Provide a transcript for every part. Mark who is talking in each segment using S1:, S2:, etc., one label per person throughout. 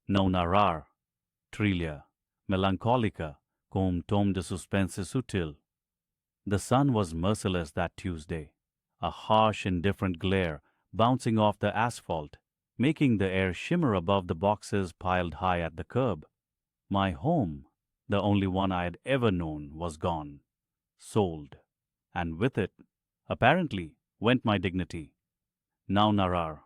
S1: Não narrar, trilha, melancólica, com tom de suspense sutil. The sun was merciless that Tuesday, a harsh, indifferent glare bouncing off the asphalt, making the air shimmer above the boxes piled high at the curb. My home, the only one I had ever known, was gone, sold, and with it, apparently, went my dignity. Não narrar,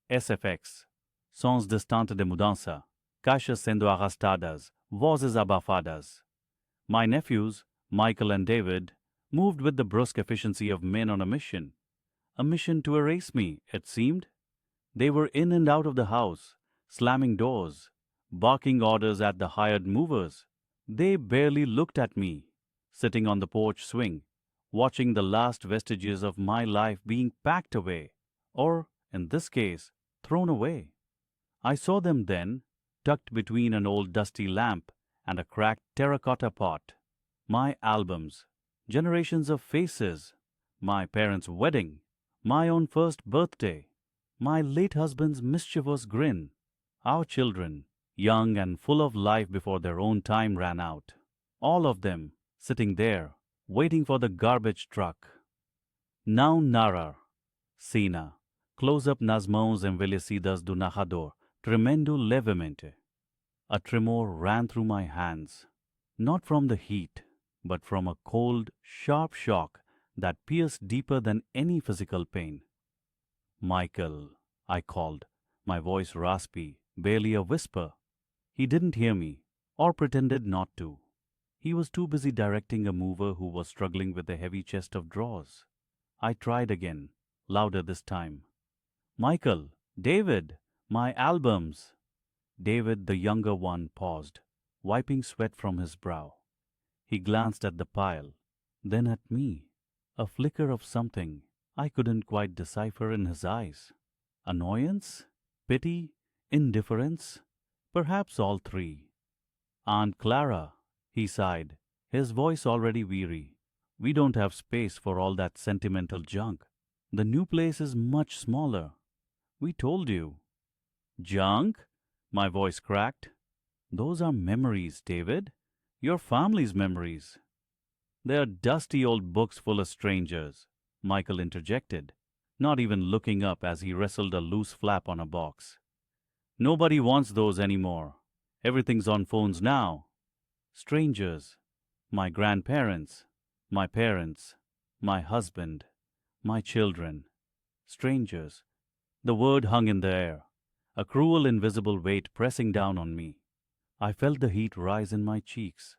S1: SFX, sons de estante de mudança, caixas sendo arrastadas, vozes abafadas. My nephews, Michael and David, moved with the brusque efficiency of men on a mission. A mission to erase me, it seemed. They were in and out of the house, slamming doors, barking orders at the hired movers. They barely looked at me, sitting on the porch swing, watching the last vestiges of my life being packed away, or, in this case, thrown away. I saw them then, tucked between an old dusty lamp and a cracked terracotta pot. My albums, generations of faces, my parents' wedding, my own first birthday, my late husband's mischievous grin, our children, young and full of life before their own time ran out. All of them sitting there, waiting for the garbage truck. Não narrar, cena, close-up nas mãos envelhecidas do narrador, tremendo levemente. A tremor ran through my hands, not from the heat, but from a cold, sharp shock that pierced deeper than any physical pain. Michael, I called, my voice raspy, barely a whisper. He didn't hear me, or pretended not to. He was too busy directing a mover who was struggling with a heavy chest of drawers. I tried again, louder this time. Michael, David, my albums. David, the younger one, paused, wiping sweat from his brow. He glanced at the pile, then at me, a flicker of something I couldn't quite decipher in his eyes. Annoyance? Pity? Indifference? Perhaps all three. Aunt Clara, he sighed, his voice already weary. We don't have space for all that sentimental junk. The new place is much smaller. We told you. Junk? My voice cracked. Those are memories, David. Your family's memories. They're dusty old books full of strangers, Michael interjected, not even looking up as he wrestled a loose flap on a box. Nobody wants those anymore. Everything's on phones now. Strangers. My grandparents. My parents. My husband. My children. Strangers. The word hung in the air, a cruel invisible weight pressing down on me. I felt the heat rise in my cheeks,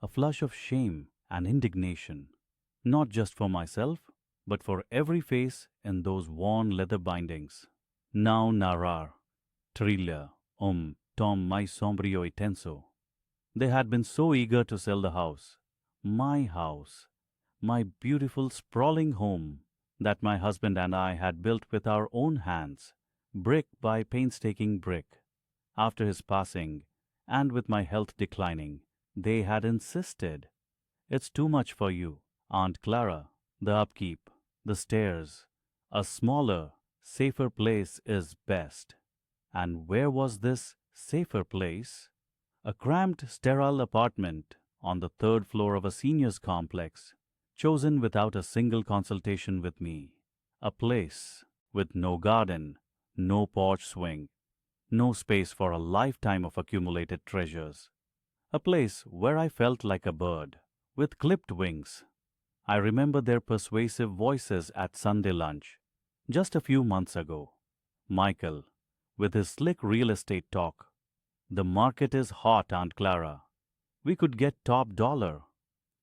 S1: a flush of shame and indignation, not just for myself, but for every face in those worn leather bindings. Não narrar, trilha, tom mais sombrio e tenso. They had been so eager to sell the house, my beautiful sprawling home that my husband and I had built with our own hands, brick by painstaking brick. After his passing, and with my health declining, they had insisted. It's too much for you, Aunt Clara. The upkeep, the stairs. A smaller, safer place is best. And where was this safer place? A cramped, sterile apartment on the third floor of a seniors complex, chosen without a single consultation with me. A place with no garden, no porch swing, no space for a lifetime of accumulated treasures. A place where I felt like a bird, with clipped wings. I remember their persuasive voices at Sunday lunch, just a few months ago. Michael, with his slick real estate talk. The market is hot, Aunt Clara. We could get top dollar.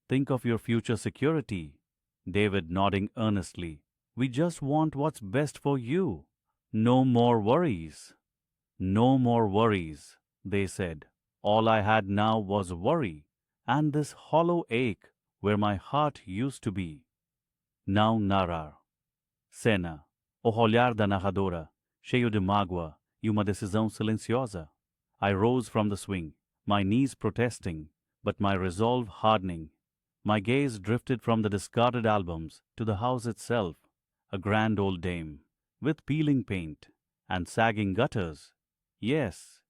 S1: Think of your future security. David nodding earnestly. We just want what's best for you. No more worries. No more worries, they said. All I had now was worry, and this hollow ache where my heart used to be. Não narrar. Cena. O olhar da narradora, cheio de mágoa e uma decisão silenciosa. I rose from the swing, my knees protesting, but my resolve hardening. My gaze drifted from the discarded albums to the house itself, a grand old dame, with peeling paint and sagging gutters. Yes,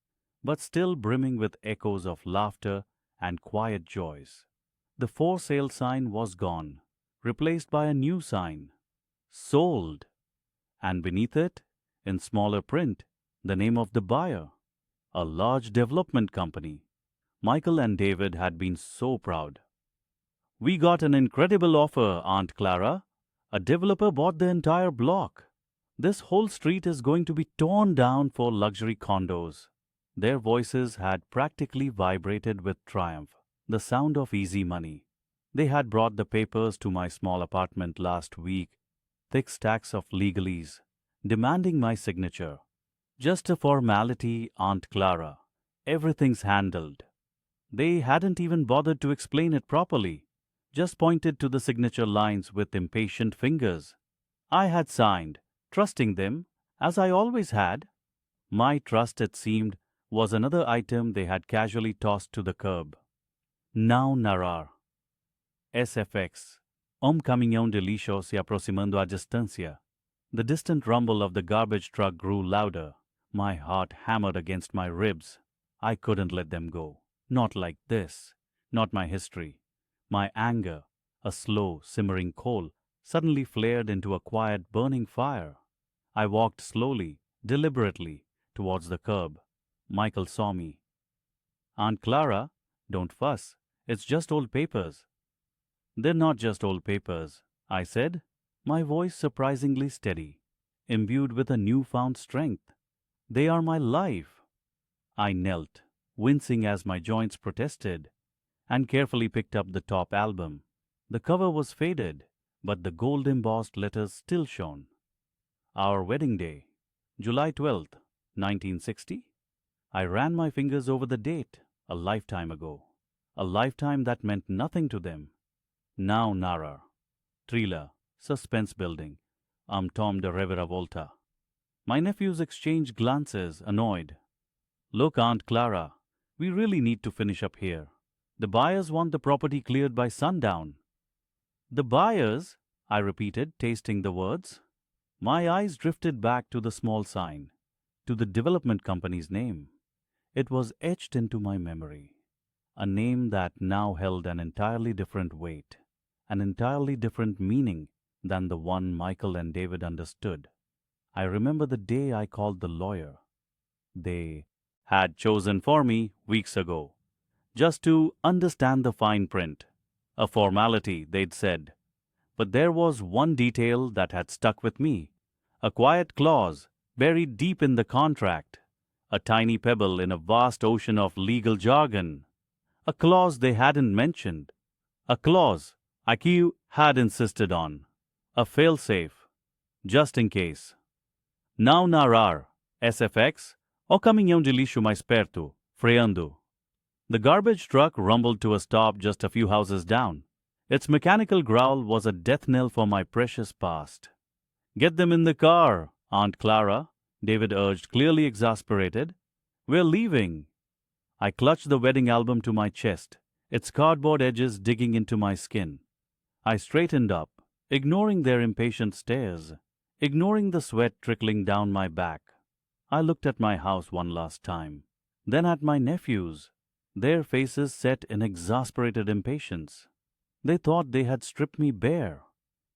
S1: but still brimming with echoes of laughter and quiet joys. The for sale sign was gone, replaced by a new sign, sold, and beneath it, in smaller print, the name of the buyer, a large development company. Michael and David had been so proud. "We got an incredible offer, Aunt Clara. A developer bought the entire block. This whole street is going to be torn down for luxury condos." Their voices had practically vibrated with triumph, the sound of easy money. They had brought the papers to my small apartment last week, thick stacks of legalese, demanding my signature. "Just a formality, Aunt Clara. Everything's handled." They hadn't even bothered to explain it properly, just pointed to the signature lines with impatient fingers. I had signed, trusting them, as I always had. My trust, it seemed, was another item they had casually tossed to the curb. Now narrar. SFX. Caminhão de lixo se aproximando à distância. The distant rumble of the garbage truck grew louder. My heart hammered against my ribs. I couldn't let them go. Not like this. Not my history. My anger, a slow, simmering coal, suddenly flared into a quiet, burning fire. I walked slowly, deliberately, towards the curb. Michael saw me. "Aunt Clara, don't fuss. It's just old papers." "They're not just old papers," I said, my voice surprisingly steady, imbued with a newfound strength. "They are my life." I knelt, wincing as my joints protested, and carefully picked up the top album. The cover was faded, but the gold-embossed letters still shone. Our wedding day, July 12th, 1960. I ran my fingers over the date, a lifetime ago. A lifetime that meant nothing to them. Now narrar. Thriller, suspense building. Tom de Reviravolta. My nephews exchanged glances, annoyed. "Look, Aunt Clara, we really need to finish up here. The buyers want the property cleared by sundown." "The buyers?" I repeated, tasting the words. My eyes drifted back to the small sign, to the development company's name. It was etched into my memory, a name that now held an entirely different weight, an entirely different meaning than the one Michael and David understood. I remember the day I called the lawyer. They had chosen for me weeks ago, just to understand the fine print. A formality, they'd said. But there was one detail that had stuck with me, a quiet clause buried deep in the contract, a tiny pebble in a vast ocean of legal jargon, a clause they hadn't mentioned, a clause IQ had insisted on, a failsafe, just in case. Now narrar, SFX, o caminhão de lixo mais perto, freando. The garbage truck rumbled to a stop just a few houses down. Its mechanical growl was a death knell for my precious past. "Get them in the car, Aunt Clara," David urged, clearly exasperated. "We're leaving." I clutched the wedding album to my chest, its cardboard edges digging into my skin. I straightened up, ignoring their impatient stares, ignoring the sweat trickling down my back. I looked at my house one last time, then at my nephews, their faces set in exasperated impatience. They thought they had stripped me bare.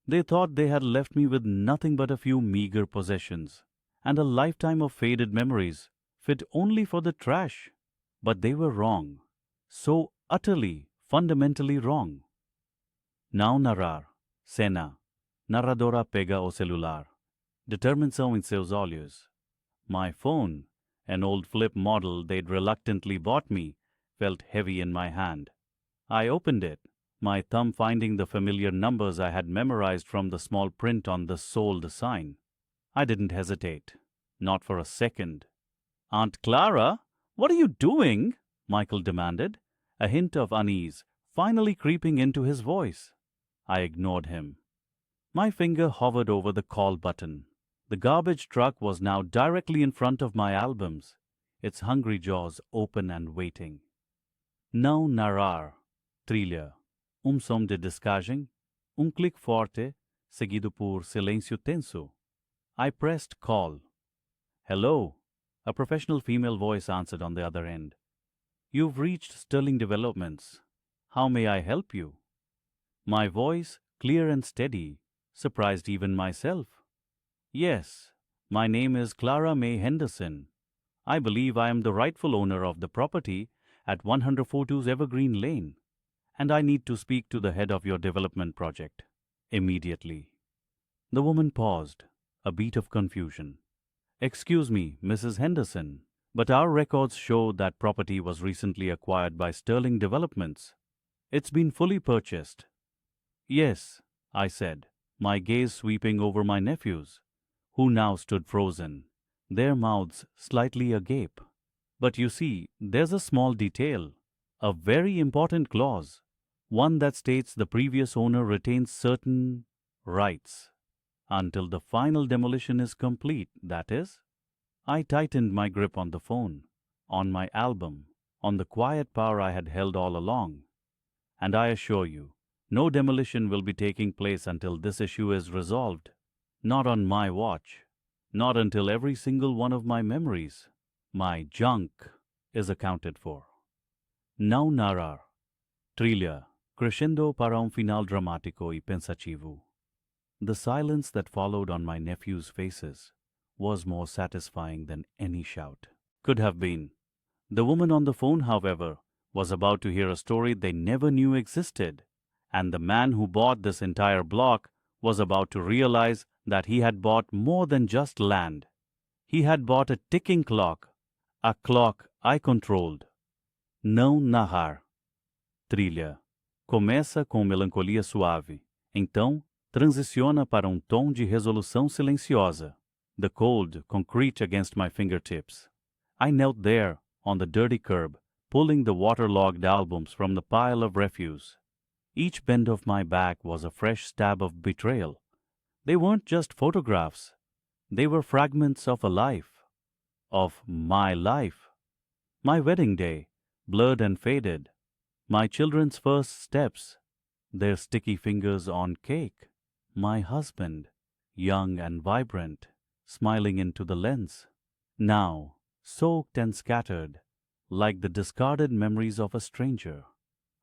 S1: They thought they had left me with nothing but a few meager possessions and a lifetime of faded memories, fit only for the trash. But they were wrong. So utterly, fundamentally wrong. Now narrar. Cena. Narradora pega o celular. Determinação em seus olhos. My phone, an old flip model they'd reluctantly bought me, felt heavy in my hand. I opened it, my thumb finding the familiar numbers I had memorized from the small print on the sold sign. I didn't hesitate. Not for a second. "Aunt Clara, what are you doing?" Michael demanded, a hint of unease finally creeping into his voice. I ignored him. My finger hovered over the call button. The garbage truck was now directly in front of my albums, its hungry jaws open and waiting. Não narrar. Trilha. Som de descagem. Clique forte, seguido por silêncio tenso. I pressed call. "Hello." A professional female voice answered on the other end. You've reached Sterling Developments. How may I help you? My voice, clear and steady, surprised even myself. Yes, my name is Clara May Henderson. I believe I am the rightful owner of the property at 142 Evergreen Lane, and I need to speak to the head of your development project immediately. The woman paused, a beat of confusion. Excuse me, Mrs. Henderson, but our records show that property was recently acquired by Sterling Developments. It's been fully purchased. Yes, I said, my gaze sweeping over my nephews, who now stood frozen, their mouths slightly agape. But you see, there's a small detail, a very important clause, one that states the previous owner retains certain rights until the final demolition is complete, that is. I tightened my grip on the phone, on my album, on the quiet power I had held all along. And I assure you, no demolition will be taking place until this issue is resolved. Not on my watch. Not until every single one of my memories, my junk, is accounted for. Não narrar. Trilha. Crescendo para final dramático e pensativo. The silence that followed on my nephews' faces was more satisfying than any shout could have been. The woman on the phone, however, was about to hear a story they never knew existed, and the man who bought this entire block was about to realize that he had bought more than just land. He had bought a ticking clock, a clock I controlled. Não narrar. Trilha. Começa com melancolia suave, então transiciona para tom de resolução silenciosa. The cold, concrete against my fingertips. I knelt there, on the dirty curb, pulling the waterlogged albums from the pile of refuse. Each bend of my back was a fresh stab of betrayal. They weren't just photographs. They were fragments of a life. Of my life. My wedding day, blurred and faded. My children's first steps, their sticky fingers on cake. My husband, young and vibrant, smiling into the lens. Now, soaked and scattered, like the discarded memories of a stranger.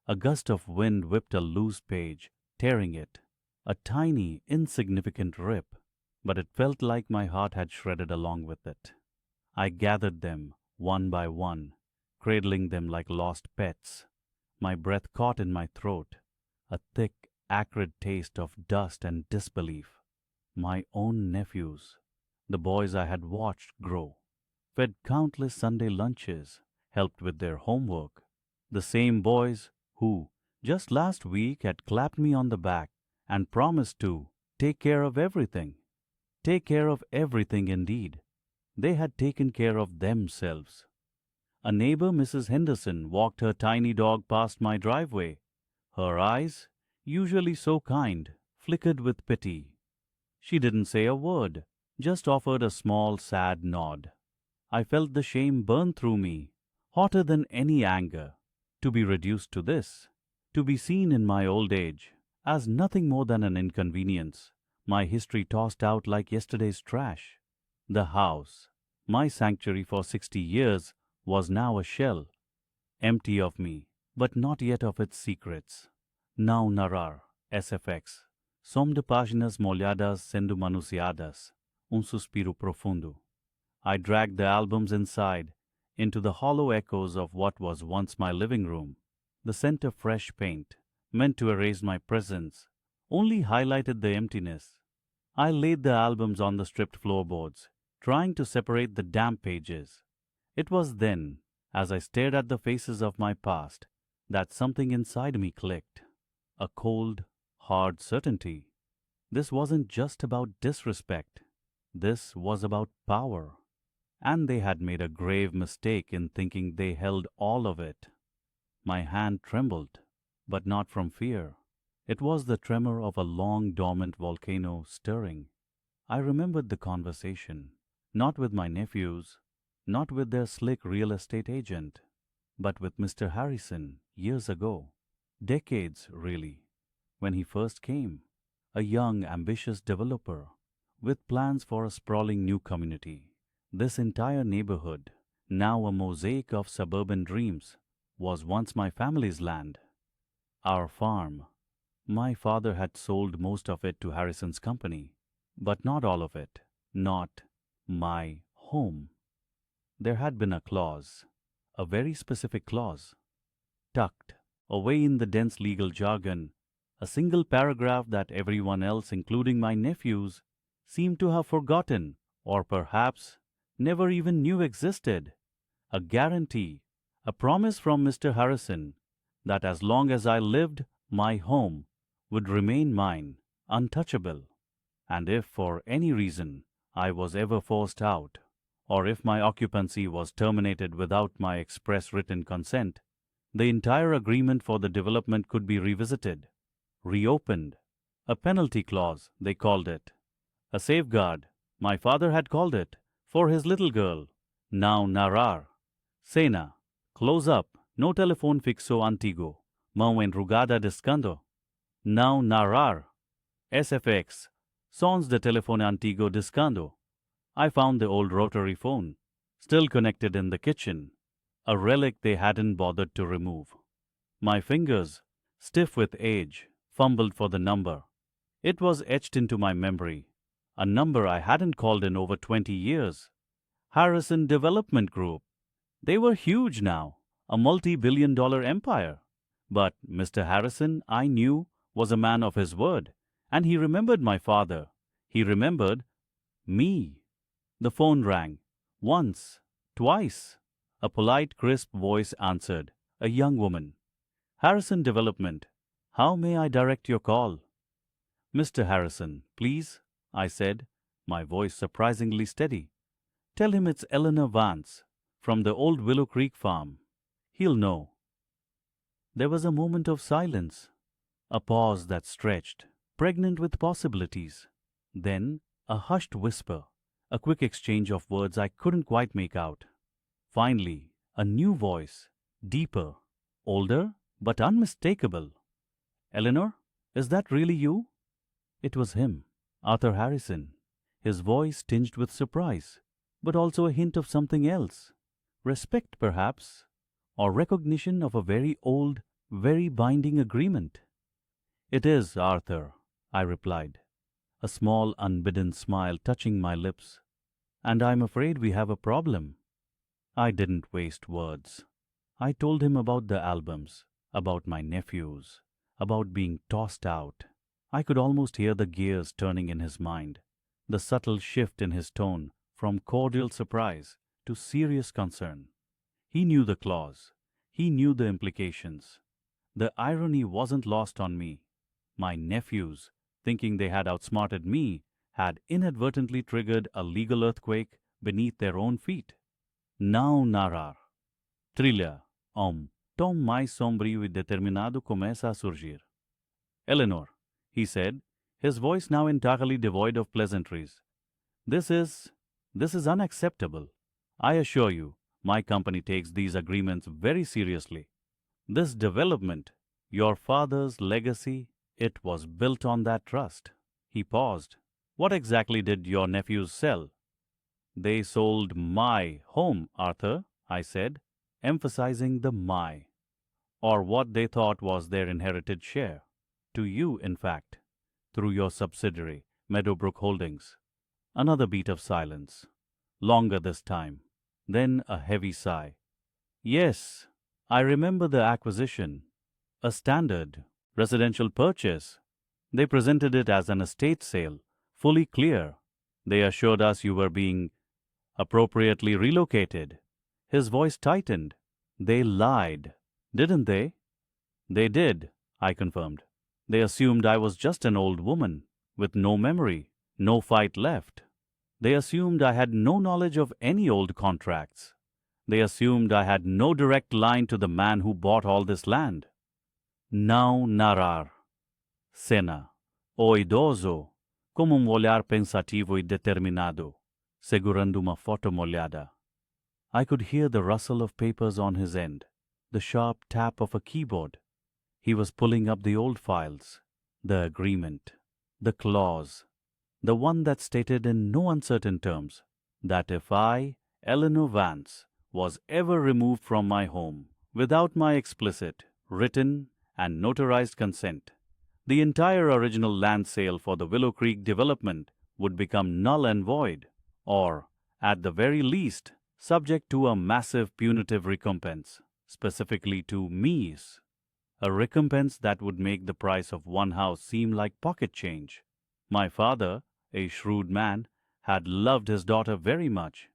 S1: A gust of wind whipped a loose page, tearing it. A tiny, insignificant rip, but it felt like my heart had shredded along with it. I gathered them, one by one, cradling them like lost pets. My breath caught in my throat, a thick, acrid taste of dust and disbelief. My own nephews, the boys I had watched grow, fed countless Sunday lunches, helped with their homework. The same boys who, just last week, had clapped me on the back and promised to take care of everything. Take care of everything indeed. They had taken care of themselves. A neighbor, Mrs. Henderson, walked her tiny dog past my driveway. Her eyes, usually so kind, flickered with pity. She didn't say a word, just offered a small, sad nod. I felt the shame burn through me, hotter than any anger, to be reduced to this, to be seen in my old age as nothing more than an inconvenience, my history tossed out like yesterday's trash. The house, my sanctuary for 60 years, was now a shell, empty of me, but not yet of its secrets. Não narrar, SFX. Som de páginas molhadas sendo manuseadas, suspiro profundo. I dragged the albums inside, into the hollow echoes of what was once my living room. The scent of fresh paint, meant to erase my presence, only highlighted the emptiness. I laid the albums on the stripped floorboards, trying to separate the damp pages. It was then, as I stared at the faces of my past, that something inside me clicked. A cold, hard certainty. This wasn't just about disrespect. This was about power. And they had made a grave mistake in thinking they held all of it. My hand trembled, but not from fear. It was the tremor of a long dormant volcano stirring. I remembered the conversation, not with my nephews, not with their slick real estate agent, but with Mr. Harrison years ago. Decades, really, when he first came, a young, ambitious developer with plans for a sprawling new community. This entire neighborhood, now a mosaic of suburban dreams, was once my family's land. Our farm. My father had sold most of it to Harrison's company, but not all of it. Not my home. There had been a clause, a very specific clause, tucked away in the dense legal jargon, a single paragraph that everyone else, including my nephews, seemed to have forgotten or perhaps never even knew existed. A guarantee, a promise from Mr. Harrison that as long as I lived, my home would remain mine, untouchable. And if for any reason I was ever forced out, or if my occupancy was terminated without my express written consent, the entire agreement for the development could be revisited, reopened. A penalty clause, they called it. A safeguard, my father had called it, for his little girl, now Narar. Cena, close up, no telefone fixo antigo, mão enrugada descando. Now Narar. SFX, sons de telefone antigo descando. I found the old rotary phone, still connected in the kitchen, a relic they hadn't bothered to remove. My fingers, stiff with age, fumbled for the number. It was etched into my memory, a number I hadn't called in over 20 years. Harrison Development Group. They were huge now, a multi-billion-dollar empire. But Mr. Harrison, I knew, was a man of his word, and he remembered my father. He remembered me. The phone rang. Once, twice. A polite, crisp voice answered, a young woman. Harrison Development. How may I direct your call? Mr. Harrison, please, I said, my voice surprisingly steady. Tell him it's Eleanor Vance, from the old Willow Creek farm. He'll know. There was a moment of silence, a pause that stretched, pregnant with possibilities. Then a hushed whisper, a quick exchange of words I couldn't quite make out. Finally, a new voice, deeper, older, but unmistakable. Eleanor, is that really you? It was him, Arthur Harrison, his voice tinged with surprise, but also a hint of something else. Respect, perhaps, or recognition of a very old, very binding agreement. It is, Arthur, I replied, a small unbidden smile touching my lips. And I'm afraid we have a problem. I didn't waste words. I told him about the albums, about my nephews, about being tossed out. I could almost hear the gears turning in his mind, the subtle shift in his tone from cordial surprise to serious concern. He knew the clause. He knew the implications. The irony wasn't lost on me. My nephews, thinking they had outsmarted me, had inadvertently triggered a legal earthquake beneath their own feet. Now Narar. Trilha. Tom mais sombrio e determinado começa a surgir. Eleanor, he said, his voice now entirely devoid of pleasantries. This is unacceptable. I assure you, my company takes these agreements very seriously. This development, your father's legacy, it was built on that trust. He paused. What exactly did your nephews sell? They sold my home, Arthur, I said, emphasizing the my, or what they thought was their inherited share. To you, in fact, through your subsidiary, Meadowbrook Holdings. Another beat of silence, longer this time, then a heavy sigh. Yes, I remember the acquisition. A standard, residential purchase. They presented it as an estate sale, fully clear. They assured us you were being appropriately relocated. His voice tightened. They lied, didn't they? They did, I confirmed. They assumed I was just an old woman, with no memory, no fight left. They assumed I had no knowledge of any old contracts. They assumed I had no direct line to the man who bought all this land. Now Narar. Cena. O idoso, com olhar pensativo e determinado, segurando uma foto molhada. I could hear the rustle of papers on his end, the sharp tap of a keyboard. He was pulling up the old files, the agreement, the clause, the one that stated in no uncertain terms, that if I, Eleanor Vance, was ever removed from my home without my explicit, written, and notarized consent, the entire original land sale for the Willow Creek development would become null and void, or, at the very least, subject to a massive punitive recompense, specifically to me's, a recompense that would make the price of one house seem like pocket change. My father, a shrewd man, had loved his daughter very much.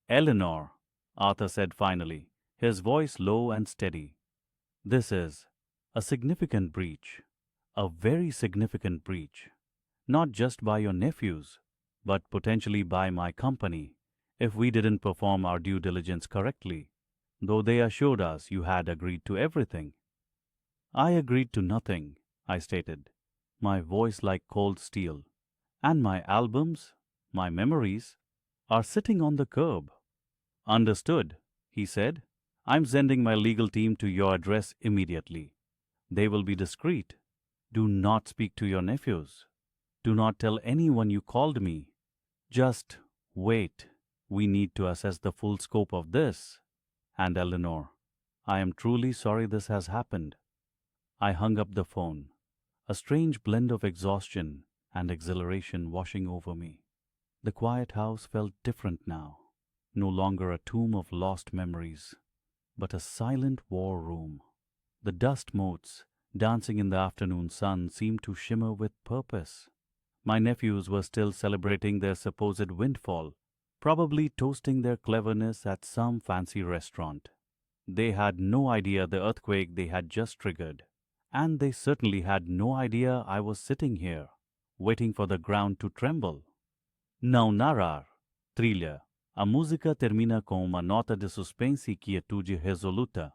S1: Eleanor, Arthur said finally, his voice low and steady, this is a significant breach, a very significant breach, not just by your nephews, but potentially by my company, if we didn't perform our due diligence correctly, though they assured us you had agreed to everything. I agreed to nothing, I stated, my voice like cold steel, and my albums, my memories, are sitting on the curb. Understood, he said. I'm sending my legal team to your address immediately. They will be discreet. Do not speak to your nephews. Do not tell anyone you called me. Just wait. We need to assess the full scope of this. And Eleanor, I am truly sorry this has happened. I hung up the phone, a strange blend of exhaustion and exhilaration washing over me. The quiet house felt different now, no longer a tomb of lost memories, but a silent war room. The dust motes dancing in the afternoon sun seemed to shimmer with purpose. My nephews were still celebrating their supposed windfall, probably toasting their cleverness at some fancy restaurant. They had no idea the earthquake they had just triggered, and they certainly had no idea I was sitting here, waiting for the ground to tremble. Não narrar, trilha. A música termina com uma nota de suspense e quietude resoluta.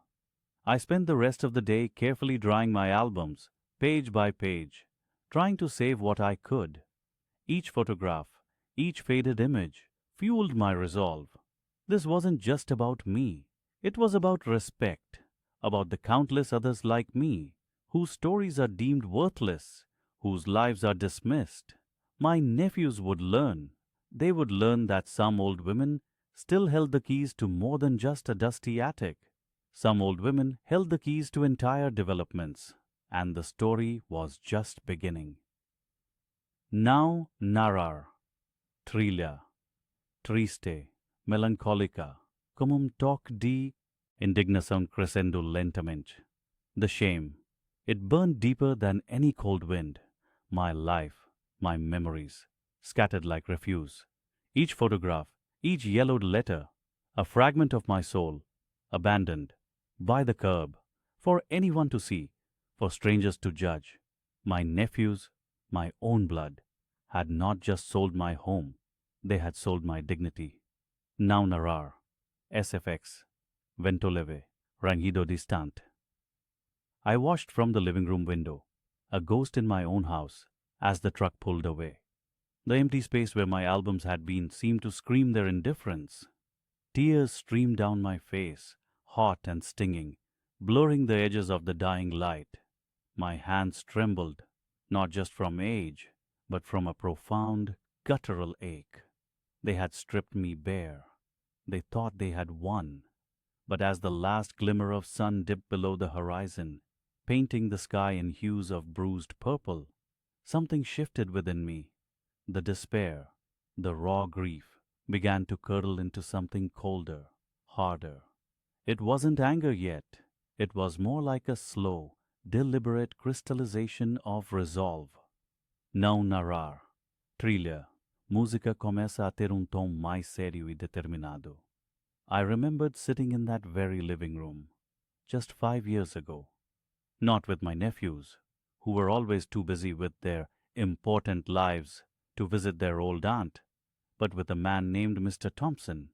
S1: I spent the rest of the day carefully drawing my albums, page by page, trying to save what I could. Each photograph, each faded image, fueled my resolve. This wasn't just about me. It was about respect, about the countless others like me, whose stories are deemed worthless, whose lives are dismissed. My nephews would learn. They would learn that some old women still held the keys to more than just a dusty attic. Some old women held the keys to entire developments, and the story was just beginning. Now narrar, trilha, triste, melancólica, como toque de indignação crescendo lentamente. The shame, it burned deeper than any cold wind. My life, my memories, scattered like refuse. Each photograph, each yellowed letter, a fragment of my soul, abandoned, by the curb, for anyone to see, for strangers to judge. My nephews, my own blood, had not just sold my home, they had sold my dignity. Now narrar, SFX, vento leve, rangido distante. I watched from the living room window, a ghost in my own house, as the truck pulled away. The empty space where my albums had been seemed to scream their indifference. Tears streamed down my face, hot and stinging, blurring the edges of the dying light. My hands trembled, not just from age, but from a profound, guttural ache. They had stripped me bare. They thought they had won. But as the last glimmer of sun dipped below the horizon, painting the sky in hues of bruised purple, something shifted within me. The despair, the raw grief, began to curdle into something colder, harder. It wasn't anger yet. It was more like a slow, deliberate crystallization of resolve. Não narrar. Trilha. Música começa a ter tom mais sério e determinado. I remembered sitting in that very living room, just 5 years ago. Not with my nephews, who were always too busy with their important lives to visit their old aunt, but with a man named Mr. Thompson.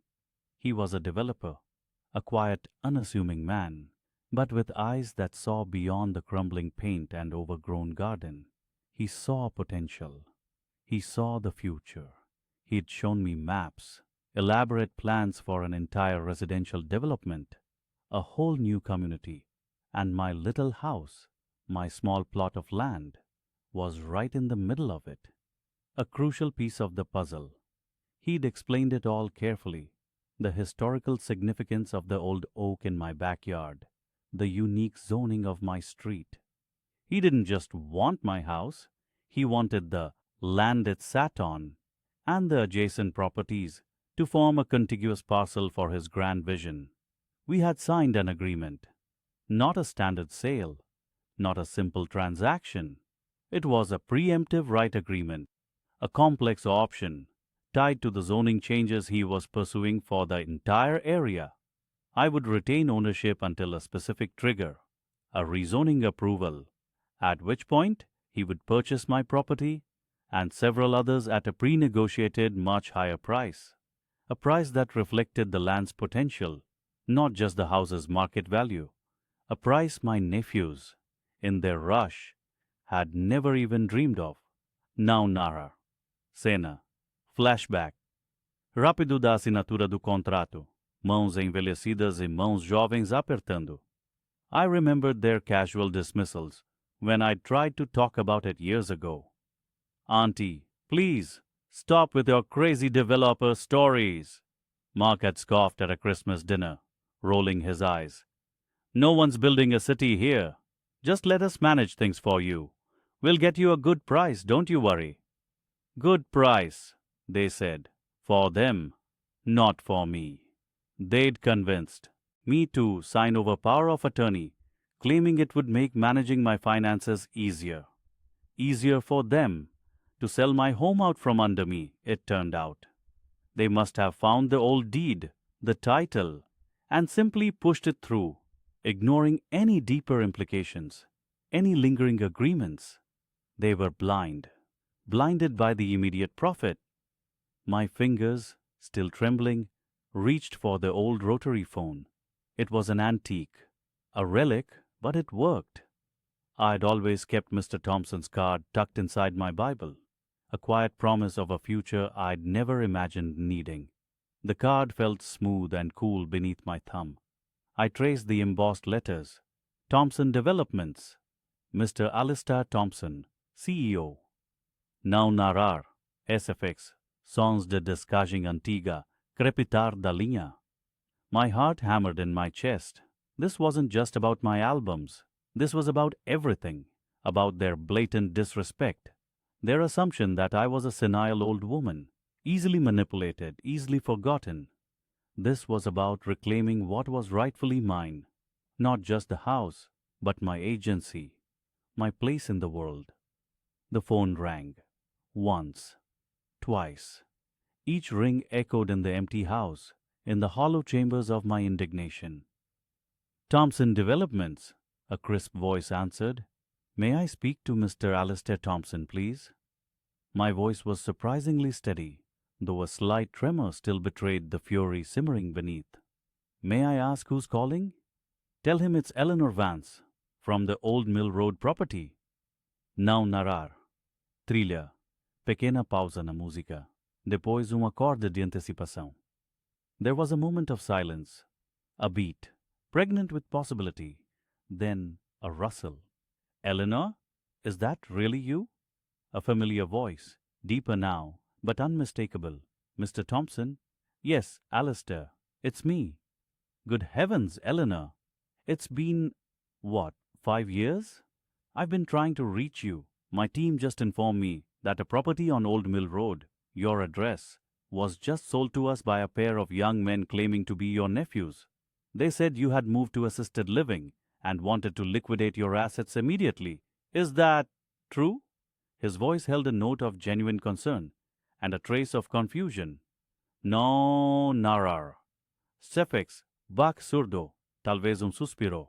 S1: He was a developer, a quiet, unassuming man, but with eyes that saw beyond the crumbling paint and overgrown garden. He saw potential. He saw the future. He'd shown me maps, elaborate plans for an entire residential development, a whole new community, and my little house, my small plot of land, was right in the middle of it. A crucial piece of the puzzle. He'd explained it all carefully. The historical significance of the old oak in my backyard, the unique zoning of my street. He didn't just want my house, he wanted the land it sat on and the adjacent properties to form a contiguous parcel for his grand vision. We had signed an agreement, not a standard sale, not a simple transaction. It was a preemptive right agreement, a complex option tied to the zoning changes he was pursuing for the entire area. I would retain ownership until a specific trigger, a rezoning approval, at which point he would purchase my property and several others at a pre-negotiated much higher price, a price that reflected the land's potential, not just the house's market value, a price my nephews, in their rush, had never even dreamed of. Now narra. Cena. Flashback. Rápido da assinatura do contrato. Mãos envelhecidas e mãos jovens apertando. I remembered their casual dismissals when I tried to talk about it years ago. Auntie, please, stop with your crazy developer stories. Mark had scoffed at a Christmas dinner, rolling his eyes. No one's building a city here. Just let us manage things for you. We'll get you a good price, don't you worry. Good price, they said. For them, not for me. They'd convinced me to sign over power of attorney, claiming it would make managing my finances easier. Easier for them to sell my home out from under me, it turned out. They must have found the old deed, the title, and simply pushed it through, ignoring any deeper implications, any lingering agreements. They were blind, blinded by the immediate profit. My fingers, still trembling, reached for the old rotary phone. It was an antique, a relic, but it worked. I'd always kept Mr. Thompson's card tucked inside my Bible, a quiet promise of a future I'd never imagined needing. The card felt smooth and cool beneath my thumb. I traced the embossed letters. Thompson Developments. Mr. Alistair Thompson, CEO. Não narrar. SFX. Sons de descagem antiga. Crepitar da linha. My heart hammered in my chest. This wasn't just about my albums. This was about everything. About their blatant disrespect. Their assumption that I was a senile old woman, easily manipulated, easily forgotten. This was about reclaiming what was rightfully mine. Not just the house, but my agency, my place in the world. The phone rang. Once. Twice. Each ring echoed in the empty house, in the hollow chambers of my indignation. Thompson Developments, a crisp voice answered. May I speak to Mr. Alistair Thompson, please? My voice was surprisingly steady, though a slight tremor still betrayed the fury simmering beneath. May I ask who's calling? Tell him it's Eleanor Vance, from the Old Mill Road property. Não narrar. Trilha. Pequena pausa na música. Depois acorde de antecipação. There was a moment of silence, a beat, pregnant with possibility, then a rustle. Eleanor, is that really you? A familiar voice, deeper now, but unmistakable. Mr. Thompson? Yes, Alistair. It's me. Good heavens, Eleanor. It's been, what, 5 years? I've been trying to reach you. My team just informed me that a property on Old Mill Road, your address, was just sold to us by a pair of young men claiming to be your nephews. They said you had moved to assisted living and wanted to liquidate your assets immediately. Is that true? His voice held a note of genuine concern and a trace of confusion. No narrar. Suffix, bac surdo, talvez suspiro.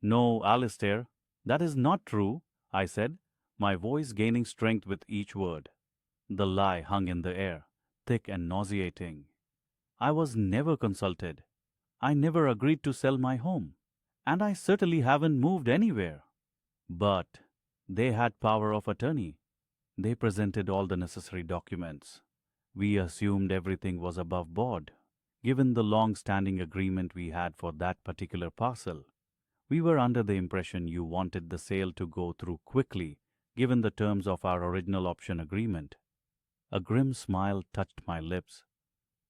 S1: No, Alistair, that is not true, I said, my voice gaining strength with each word. The lie hung in the air, thick and nauseating. I was never consulted. I never agreed to sell my home. And I certainly haven't moved anywhere. But they had power of attorney. They presented all the necessary documents. We assumed everything was above board, given the long-standing agreement we had for that particular parcel. We were under the impression you wanted the sale to go through quickly, given the terms of our original option agreement. A grim smile touched my lips.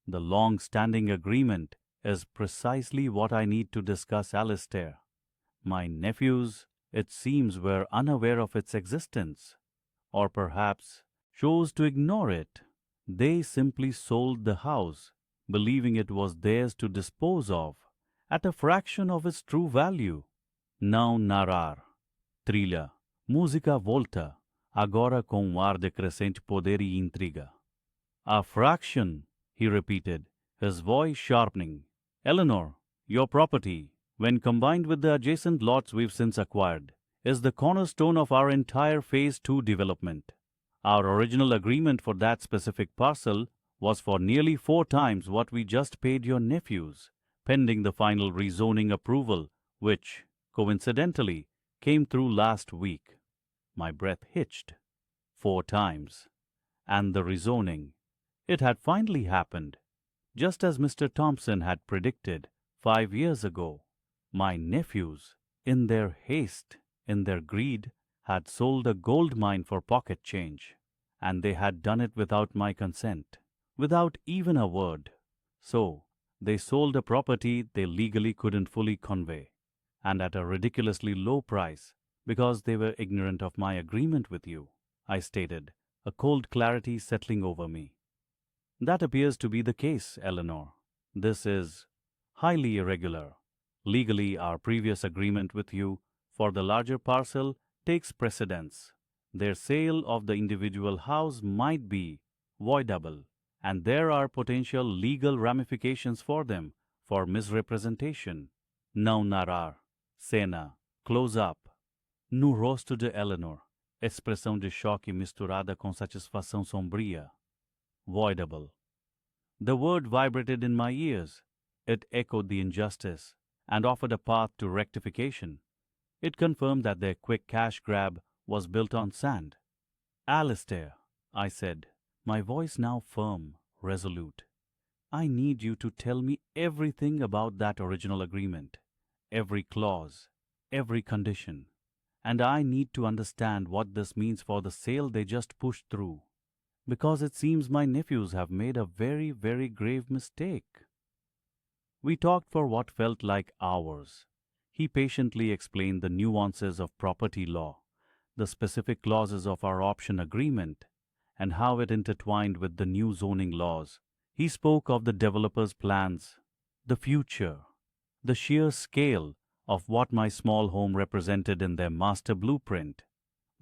S1: The long-standing agreement is precisely what I need to discuss, Alistair. My nephews, it seems, were unaware of its existence, or perhaps chose to ignore it. They simply sold the house, believing it was theirs to dispose of, at a fraction of its true value. Não narrar. Trilha. Música volta, agora com um ar de crescente poder e intriga. A fraction, he repeated, his voice sharpening. Eleanor, your property, when combined with the adjacent lots we've since acquired, is the cornerstone of our entire Phase 2 development. Our original agreement for that specific parcel was for nearly 4 times what we just paid your nephews, pending the final rezoning approval, which, coincidentally, came through last week. My breath hitched. 4 times. And the rezoning. It had finally happened, just as Mr. Thompson had predicted 5 years ago. My nephews, in their haste, in their greed, had sold a gold mine for pocket change, and they had done it without my consent, without even a word. So, they sold a property they legally couldn't fully convey, and at a ridiculously low price, because they were ignorant of my agreement with you, I stated, a cold clarity settling over me. That appears to be the case, Eleanor. This is highly irregular. Legally, our previous agreement with you for the larger parcel takes precedence. Their sale of the individual house might be voidable, and there are potential legal ramifications for them for misrepresentation. Não narrar. Cena. Close up. No rosto de Eleanor, expressão de choque misturada com satisfação sombria. Voidable. The word vibrated in my ears. It echoed the injustice and offered a path to rectification. It confirmed that their quick cash grab was built on sand. Alistair, I said, my voice now firm, resolute. I need you to tell me everything about that original agreement, every clause, every condition. And I need to understand what this means for the sale they just pushed through, because it seems my nephews have made a very, very grave mistake. We talked for what felt like hours. He patiently explained the nuances of property law, the specific clauses of our option agreement, and how it intertwined with the new zoning laws. He spoke of the developer's plans, the future, the sheer scale of what my small home represented in their master blueprint.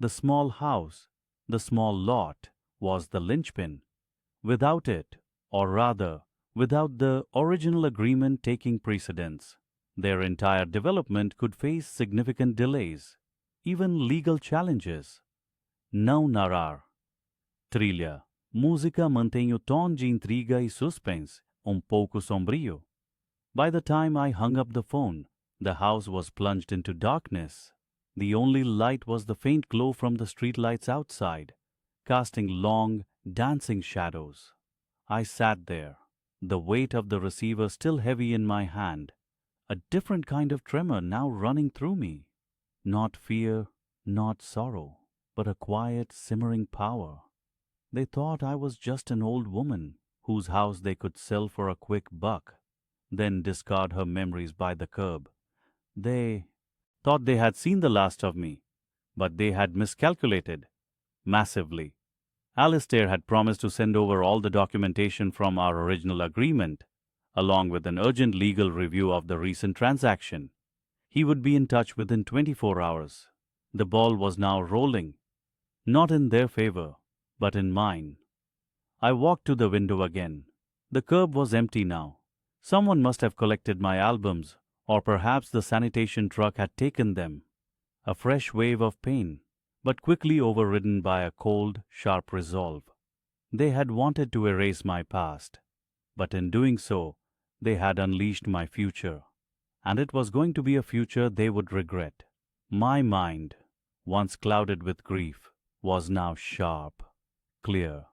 S1: The small house, the small lot, was the linchpin. Without it, or rather, without the original agreement taking precedence, their entire development could face significant delays, even legal challenges. Não narrar. Trilha. Música mantém o tom de intriga e suspense, pouco sombrio. By the time I hung up the phone, the house was plunged into darkness. The only light was the faint glow from the streetlights outside, casting long, dancing shadows. I sat there, the weight of the receiver still heavy in my hand, a different kind of tremor now running through me. Not fear, not sorrow, but a quiet, simmering power. They thought I was just an old woman whose house they could sell for a quick buck, then discard her memories by the curb. They thought they had seen the last of me, but they had miscalculated massively. Alistair had promised to send over all the documentation from our original agreement, along with an urgent legal review of the recent transaction. He would be in touch within 24 hours. The ball was now rolling, not in their favor, but in mine. I walked to the window again. The curb was empty now. Someone must have collected my albums, or perhaps the sanitation truck had taken them. A fresh wave of pain, but quickly overridden by a cold, sharp resolve. They had wanted to erase my past, but in doing so, they had unleashed my future, and it was going to be a future they would regret. My mind, once clouded with grief, was now sharp, clear.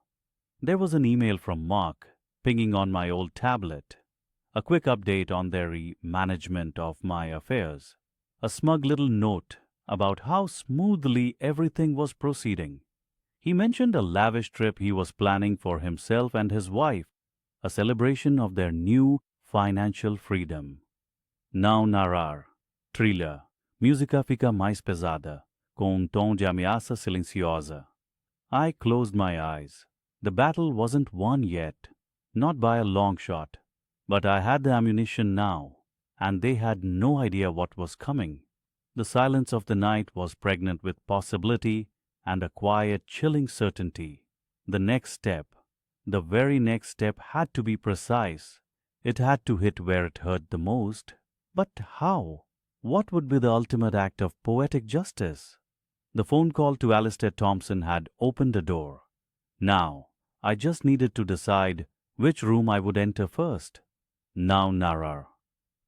S1: There was an email from Mark, pinging on my old tablet. A quick update on their management of my affairs. A smug little note about how smoothly everything was proceeding. He mentioned a lavish trip he was planning for himself and his wife, a celebration of their new financial freedom. Não narrar. Trilha. Música fica mais pesada, com tom de ameaça silenciosa. I closed my eyes. The battle wasn't won yet, not by a long shot, but I had the ammunition now, and they had no idea what was coming. The silence of the night was pregnant with possibility and a quiet, chilling certainty. The next step, the very next step, had to be precise. It had to hit where it hurt the most. But how? What would be the ultimate act of poetic justice? The phone call to Alistair Thompson had opened a door. Now, I just needed to decide which room I would enter first. Não narrar.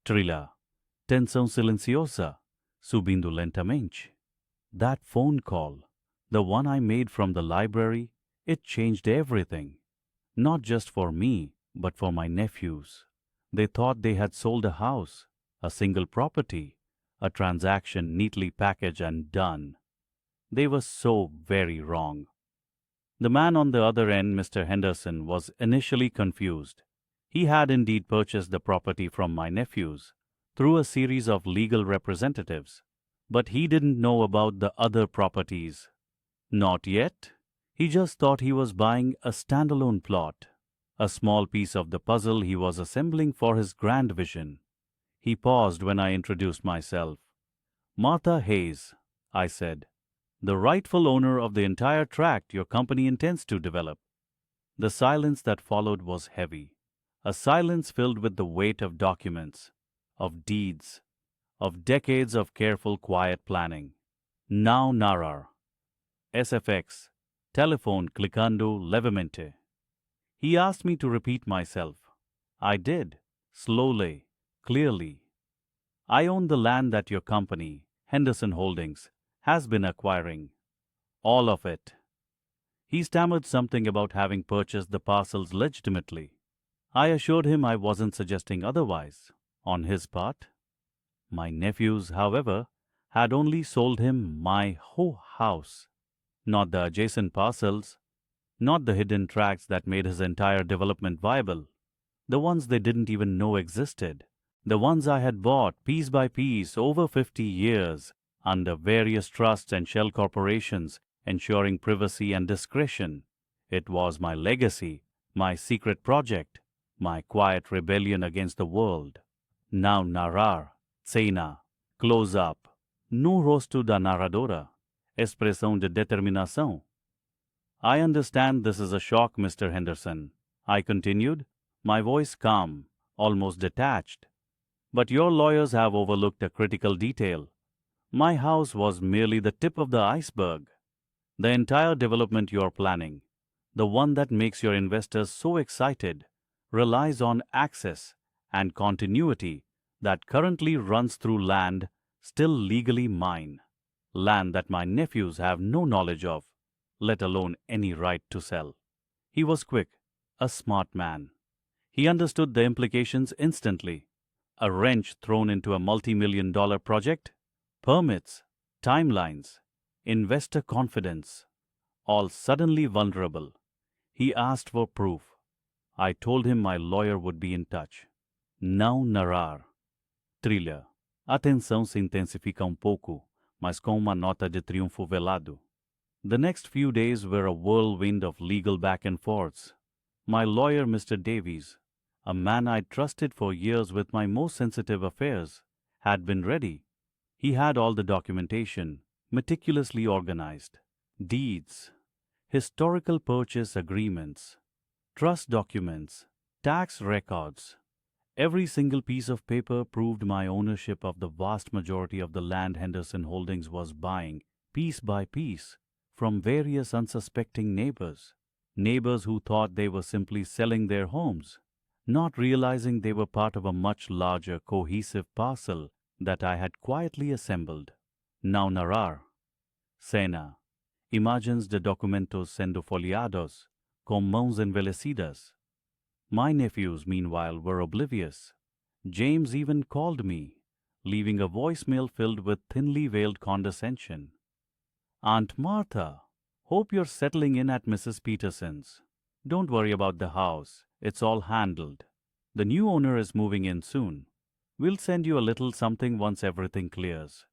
S1: Trilha. Tensão silenciosa, subindo lentamente. That phone call, the one I made from the library, it changed everything. Not just for me, but for my nephews. They thought they had sold a house, a single property, a transaction neatly packaged and done. They were so very wrong. The man on the other end, Mr. Henderson, was initially confused. He had indeed purchased the property from my nephews through a series of legal representatives, but he didn't know about the other properties. Not yet. He just thought he was buying a standalone plot, a small piece of the puzzle he was assembling for his grand vision. He paused when I introduced myself. Martha Hayes, I said, the rightful owner of the entire tract your company intends to develop. The silence that followed was heavy, a silence filled with the weight of documents, of deeds, of decades of careful, quiet planning. Não narrar. SFX. Telephone clicando levemente. He asked me to repeat myself. I did, slowly, clearly. I own the land that your company, Henderson Holdings, has been acquiring. All of it. He stammered something about having purchased the parcels legitimately. I assured him I wasn't suggesting otherwise, on his part. My nephews, however, had only sold him my whole house, not the adjacent parcels, not the hidden tracts that made his entire development viable, the ones they didn't even know existed, the ones I had bought piece by piece over 50 years under various trusts and shell corporations, ensuring privacy and discretion. It was my legacy, my secret project, my quiet rebellion against the world. Não narrar, cena, close up, no rosto da narradora, expressão de determinação. I understand this is a shock, Mr. Henderson, I continued, my voice calm, almost detached. But your lawyers have overlooked a critical detail. My house was merely the tip of the iceberg. The entire development you are planning, the one that makes your investors so excited, relies on access and continuity that currently runs through land still legally mine, land that my nephews have no knowledge of, let alone any right to sell. He was quick, a smart man. He understood the implications instantly. A wrench thrown into a multi-million-dollar project, permits, timelines, investor confidence, all suddenly vulnerable. He asked for proof. I told him my lawyer would be in touch. Não narrar. Trilha. A tensão se intensifica pouco, mas com uma nota de triunfo velado. The next few days were a whirlwind of legal back and forths. My lawyer, Mr. Davies, a man I'd trusted for years with my most sensitive affairs, had been ready. He had all the documentation, meticulously organized. Deeds, historical purchase agreements, trust documents, tax records. Every single piece of paper proved my ownership of the vast majority of the land Henderson Holdings was buying, piece by piece, from various unsuspecting neighbors. Neighbors who thought they were simply selling their homes, not realizing they were part of a much larger, cohesive parcel that I had quietly assembled. Não narrar. Cena. Imagens de documentos sendo folheados, com mãos envelhecidas. My nephews, meanwhile, were oblivious. James even called me, leaving a voicemail filled with thinly veiled condescension. Aunt Martha, Hope you're settling in at Mrs. Peterson's. Don't worry about the house, it's all handled. The new owner is moving in soon. We'll send you a little something once everything clears.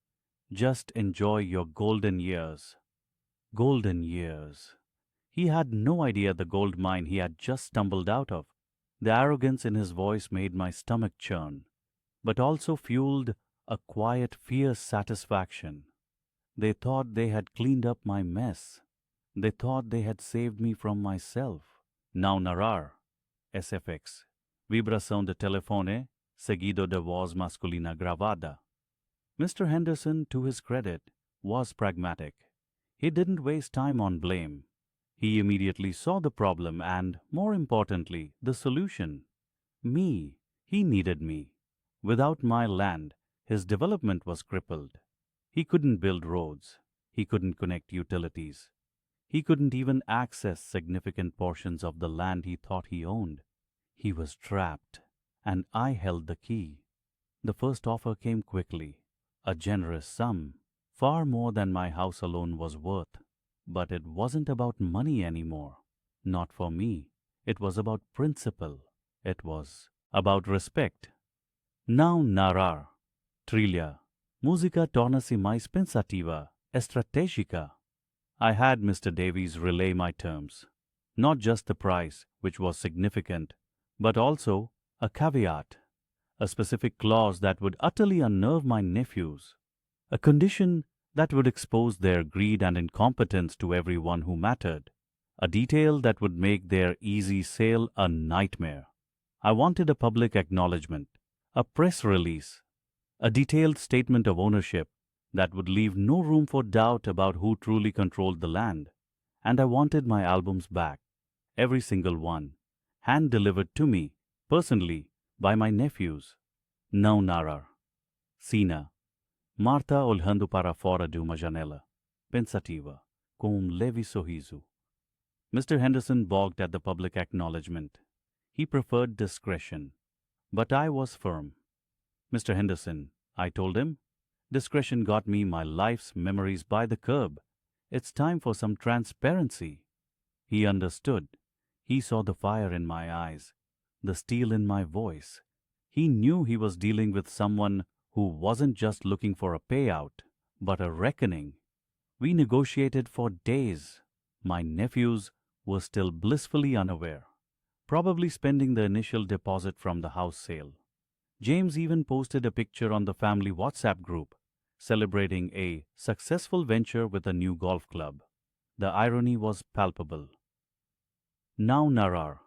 S1: Just enjoy your golden years. Golden years. He had no idea the gold mine he had just stumbled out of. The arrogance in his voice made my stomach churn, but also fueled a quiet, fierce satisfaction. They thought they had cleaned up my mess. They thought they had saved me from myself. Now narrar. SFX. Vibração de telefone, seguido de voz masculina gravada. Mr. Henderson, to his credit, was pragmatic. He didn't waste time on blame. He immediately saw the problem and, more importantly, the solution. Me. He needed me. Without my land, his development was crippled. He couldn't build roads. He couldn't connect utilities. He couldn't even access significant portions of the land he thought he owned. He was trapped, and I held the key. The first offer came quickly. A generous sum, far more than my house alone was worth. But it wasn't about money anymore. Not for me. It was about principle. It was about respect. Now narrar. Trilha. Música torna-se mais pensativa, estratégica. I had Mr. Davies relay my terms. Not just the price, which was significant, but also a caveat, a specific clause that would utterly unnerve my nephews, a condition that would expose their greed and incompetence to everyone who mattered, a detail that would make their easy sale a nightmare. I wanted a public acknowledgement, a press release, a detailed statement of ownership that would leave no room for doubt about who truly controlled the land. And I wanted my albums back, every single one, hand-delivered to me, personally, by my nephews. Não narrar. Cena. Martha olhando para fora de uma janela, pensativa, com leve sorriso. Mr. Henderson balked at the public acknowledgement. He preferred discretion. But I was firm. Mr. Henderson, I told him, discretion got me my life's memories by the curb. It's time for some transparency. He understood. He saw the fire in my eyes, the steel in my voice. He knew he was dealing with someone who wasn't just looking for a payout, but a reckoning. We negotiated for days. My nephews were still blissfully unaware, probably spending the initial deposit from the house sale. James even posted a picture on the family WhatsApp group, celebrating a successful venture with a new golf club. The irony was palpable. Não narrar.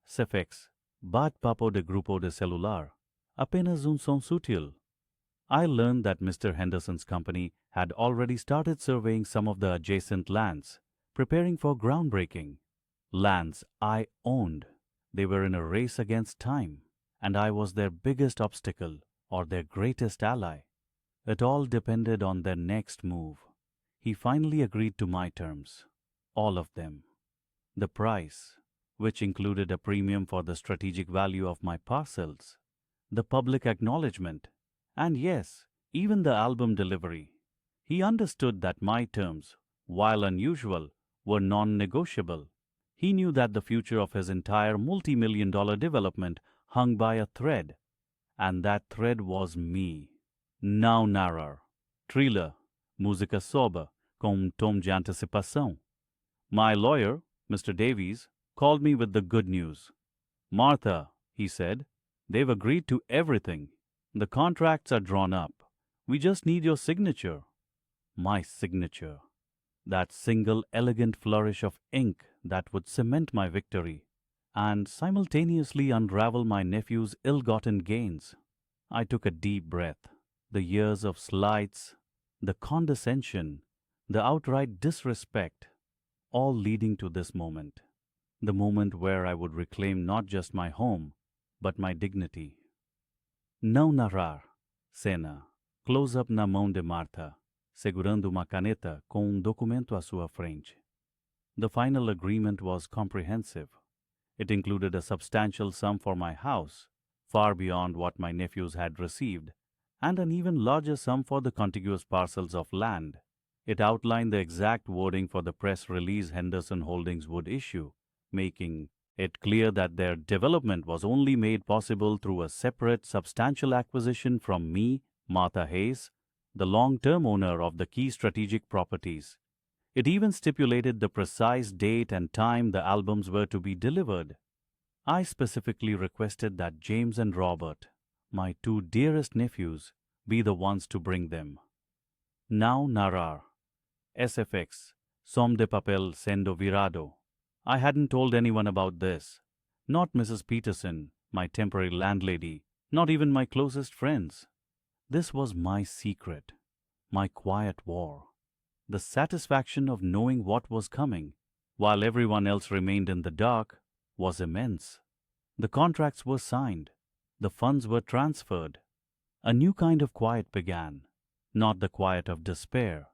S1: Cefex. Bate-papo de grupo de celular. Apenas som sutil. I learned that Mr. Henderson's company had already started surveying some of the adjacent lands, preparing for groundbreaking. Lands I owned. They were in a race against time, and I was their biggest obstacle or their greatest ally. It all depended on their next move. He finally agreed to my terms. All of them. The price, which included a premium for the strategic value of my parcels, the public acknowledgement, and yes, even the album delivery. He understood that my terms, while unusual, were non-negotiable. He knew that the future of his entire multi-million-dollar development hung by a thread, and that thread was me. Não narrar. Trilha. Música sobe, com tom de antecipação. My lawyer, Mr. Davies, called me with the good news. Martha, he said, they've agreed to everything. The contracts are drawn up. We just need your signature. My signature. That single elegant flourish of ink that would cement my victory and simultaneously unravel my nephew's ill-gotten gains. I took a deep breath. The years of slights, the condescension, the outright disrespect, all leading to this moment. The moment where I would reclaim not just my home, but my dignity. Não narrar. Cena. Close-up na mão de Martha, segurando uma caneta com documento à sua frente. The final agreement was comprehensive. It included a substantial sum for my house, far beyond what my nephews had received, and an even larger sum for the contiguous parcels of land. It outlined the exact wording for the press release Henderson Holdings would issue, making it clear that their development was only made possible through a separate, substantial acquisition from me, Martha Hayes, the long-term owner of the key strategic properties. It even stipulated the precise date and time the albums were to be delivered. I specifically requested that James and Robert, my two dearest nephews, be the ones to bring them. Now Narar, SFX, Som de Papel Sendo Virado. I hadn't told anyone about this. Not Mrs. Peterson, my temporary landlady, not even my closest friends. This was my secret, my quiet war. The satisfaction of knowing what was coming, while everyone else remained in the dark, was immense. The contracts were signed. The funds were transferred. A new kind of quiet began, not the quiet of despair,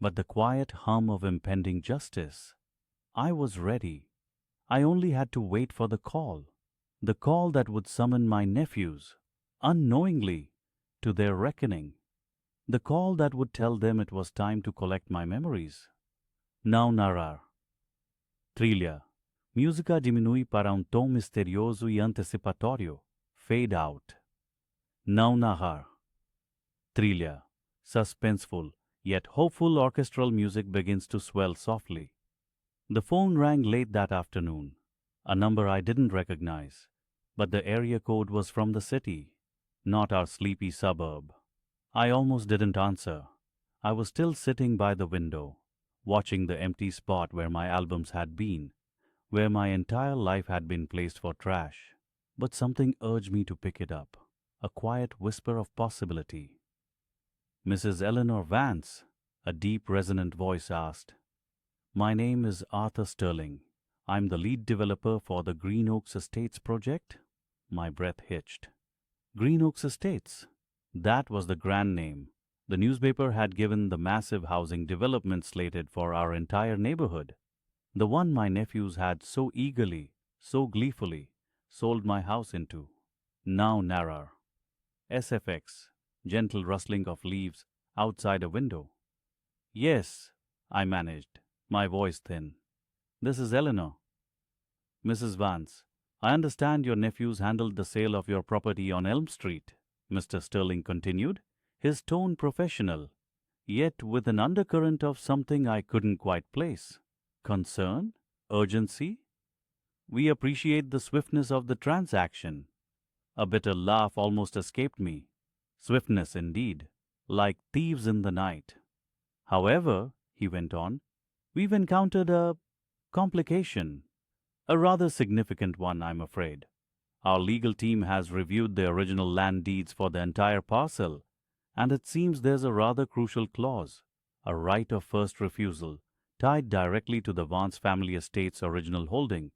S1: but the quiet hum of impending justice. I was ready. I only had to wait for the call that would summon my nephews, unknowingly, to their reckoning, the call that would tell them it was time to collect my memories. Now narrar. Trilha. Música diminui para tom misterioso e antecipatório. Fade out. Now narrar. Trilha. Suspenseful, yet hopeful orchestral music begins to swell softly. The phone rang late that afternoon, a number I didn't recognize, but the area code was from the city, not our sleepy suburb. I almost didn't answer. I was still sitting by the window, watching the empty spot where my albums had been, where my entire life had been placed for trash. But something urged me to pick it up, a quiet whisper of possibility. Mrs. Eleanor Vance, a deep, resonant voice asked. My name is Arthur Sterling. I'm the lead developer for the Green Oaks Estates project. My breath hitched. Green Oaks Estates. That was the grand name. The newspaper had given the massive housing development slated for our entire neighborhood. The one my nephews had so eagerly, so gleefully, sold my house into. Now narrar. SFX. Gentle rustling of leaves outside a window. Yes, I managed, my voice thin. This is Eleanor. Mrs. Vance, I understand your nephews handled the sale of your property on Elm Street, Mr. Sterling continued, his tone professional, yet with an undercurrent of something I couldn't quite place. Concern? Urgency? We appreciate the swiftness of the transaction. A bitter laugh almost escaped me. Swiftness indeed, like thieves in the night. However, he went on, we've encountered a complication. A rather significant one, I'm afraid. Our legal team has reviewed the original land deeds for the entire parcel, and it seems there's a rather crucial clause, a right of first refusal, tied directly to the Vance family estate's original holding.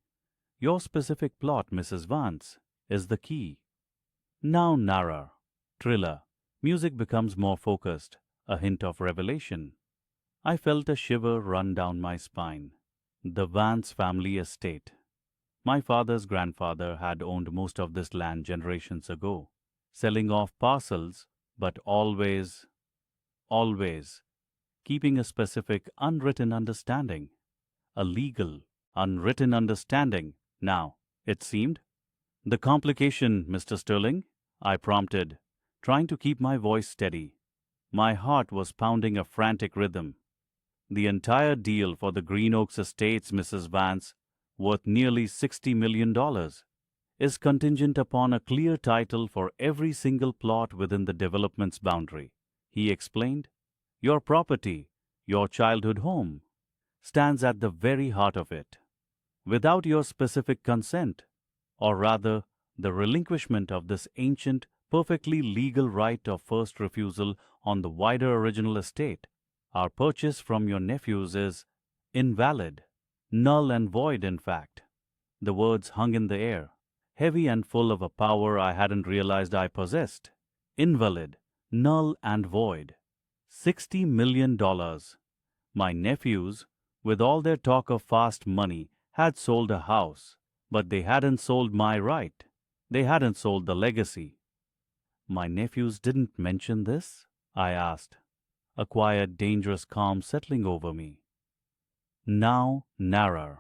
S1: Your specific plot, Mrs. Vance, is the key. Now narrar. Thriller. Music becomes more focused, a hint of revelation. I felt a shiver run down my spine. The Vance family estate. My father's grandfather had owned most of this land generations ago, selling off parcels, but always keeping a specific unwritten understanding. A legal, unwritten understanding, now, it seemed. The complication, Mr. Sterling, I prompted, trying to keep my voice steady. My heart was pounding a frantic rhythm. The entire deal for the Green Oaks Estates, Mrs. Vance, worth nearly $60 million, is contingent upon a clear title for every single plot within the development's boundary, he explained. Your property, your childhood home, stands at the very heart of it. Without your specific consent, or rather, the relinquishment of this ancient, perfectly legal right of first refusal on the wider original estate, our purchase from your nephews is invalid, null and void, in fact. The words hung in the air, heavy and full of a power I hadn't realized I possessed. Invalid, null and void. $60 million. My nephews, with all their talk of fast money, had sold a house, but they hadn't sold my right. They hadn't sold the legacy. My nephews didn't mention this? I asked. a quiet, dangerous calm settling over me. Now, narrower.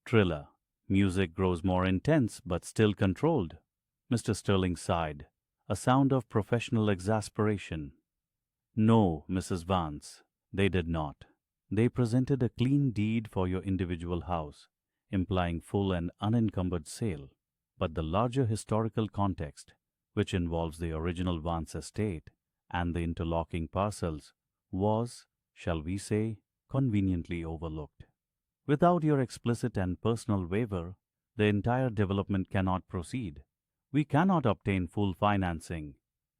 S1: Triller. Music grows more intense but still controlled. Mr. Sterling sighed, a sound of professional exasperation. No, Mrs. Vance, they did not. They presented a clean deed for your individual house, implying full and unencumbered sale. But the larger historical context, which involves the original Vance estate and the interlocking parcels, was, shall we say, conveniently overlooked. Without your explicit and personal waiver, the entire development cannot proceed. We cannot obtain full financing.